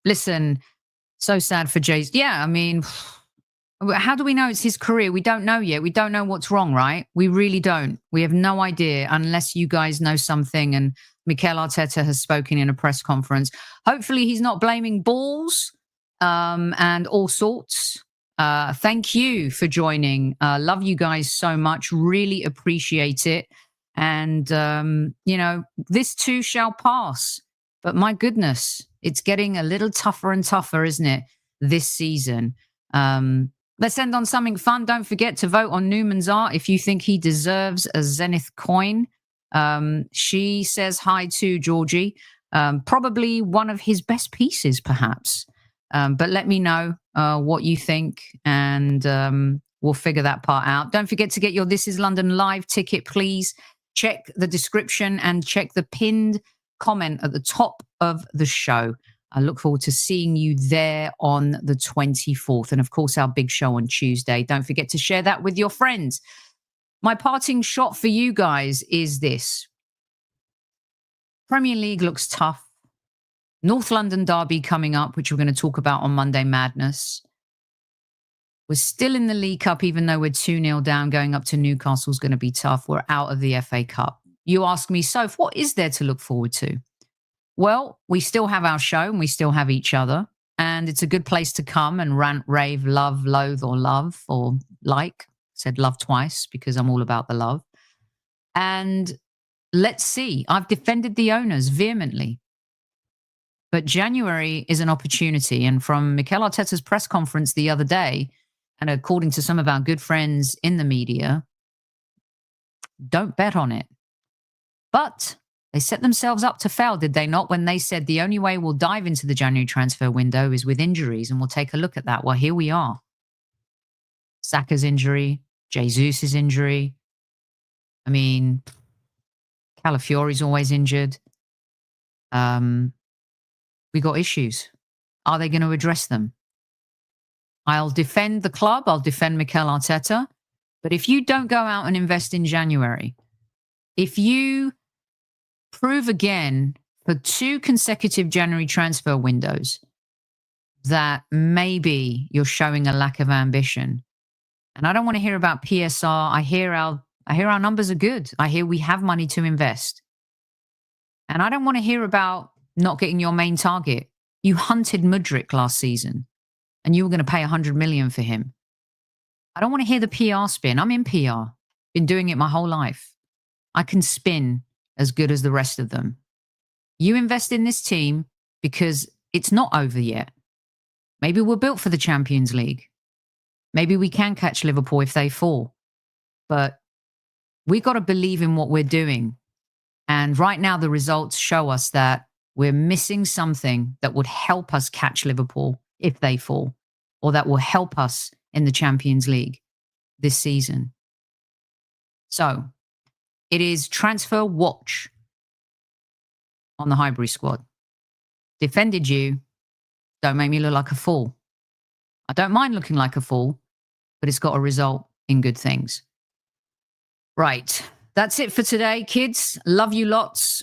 Listen, so sad for Jay's. Yeah, I mean, how do we know it's his career? We don't know yet. We don't know what's wrong, right? We really don't. We have no idea unless you guys know something. And Mikel Arteta has spoken in a press conference. Hopefully he's not blaming balls and all sorts. Thank you for joining. Love you guys so much. Really appreciate it. And, this too shall pass. But my goodness, it's getting a little tougher and tougher, isn't it, this season? Let's end on something fun. Don't forget to vote on Newman's art if you think he deserves a Zenith coin. She says hi to Georgie. Probably one of his best pieces, perhaps. But let me know what you think, and we'll figure that part out. Don't forget to get your This Is London live ticket, please. Check the description and check the pinned comment at the top of the show. I look forward to seeing you there on the 24th. And of course, our big show on Tuesday. Don't forget to share that with your friends. My parting shot for you guys is this. Premier League looks tough. North London derby coming up, which we're going to talk about on Monday Madness. We're still in the League Cup, even though we're 2-0 down. Going up to Newcastle is going to be tough. We're out of the FA Cup. You ask me, Soph, what is there to look forward to? Well, we still have our show and we still have each other. And it's a good place to come and rant, rave, love, loathe, or love, or like. Said love twice because I'm all about the love. And let's see. I've defended the owners vehemently. But January is an opportunity. And from Mikel Arteta's press conference the other day, and according to some of our good friends in the media, don't bet on it. But they set themselves up to fail, did they not, when they said the only way we'll dive into the January transfer window is with injuries, and we'll take a look at that. Well, here we are. Saka's injury, Jesus' injury. I mean, Calafiori's always injured. We got issues. Are they going to address them? I'll defend the club. I'll defend Mikel Arteta. But if you don't go out and invest in January, if you prove again for 2 consecutive January transfer windows that maybe you're showing a lack of ambition, and I don't want to hear about PSR. I hear our numbers are good. I hear we have money to invest. And I don't want to hear about not getting your main target. You hunted Mudryk last season and you were going to pay 100 million for him. I don't want to hear the PR spin. I'm in PR. Been doing it my whole life. I can spin as good as the rest of them. You invest in this team because it's not over yet. Maybe we're built for the Champions League. Maybe we can catch Liverpool if they fall. But we got to believe in what we're doing. And right now, the results show us that we're missing something that would help us catch Liverpool if they fall, or that will help us in the Champions League this season. So it is transfer watch on the Highbury squad. Defended you. Don't make me look like a fool. I don't mind looking like a fool, but it's got to result in good things. Right. That's it for today, kids. Love you lots.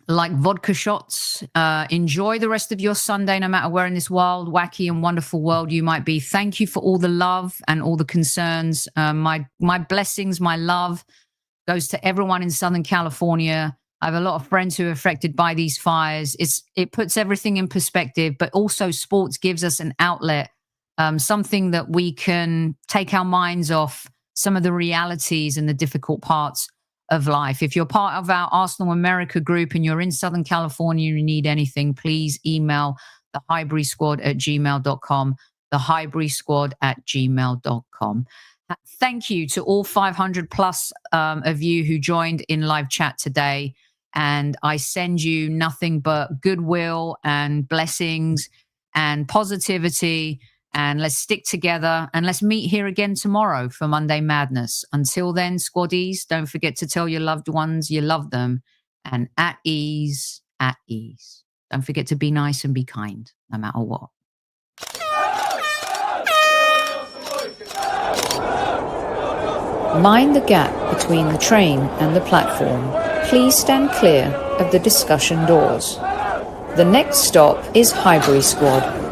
Like vodka shots. Enjoy the rest of your Sunday, no matter where in this wild, wacky, and wonderful world you might be. Thank you for all the love and all the concerns. My blessings, my love goes to everyone in Southern California. I have a lot of friends who are affected by these fires. It puts everything in perspective, but also sports gives us an outlet, something that we can take our minds off some of the realities and the difficult parts of life. If you're part of our Arsenal America group and you're in Southern California and you need anything, please email the Highbury Squad at gmail.com, the Highbury Squad at gmail.com. Thank you to all 500 plus of you who joined in live chat today. And I send you nothing but goodwill and blessings and positivity. And let's stick together and let's meet here again tomorrow for Monday Madness. Until then, Squaddies, don't forget to tell your loved ones you love them. And at ease, at ease. Don't forget to be nice and be kind, no matter what.
Mind the gap between the train and the platform. Please stand clear of the discussion doors. The next stop is Highbury Squad.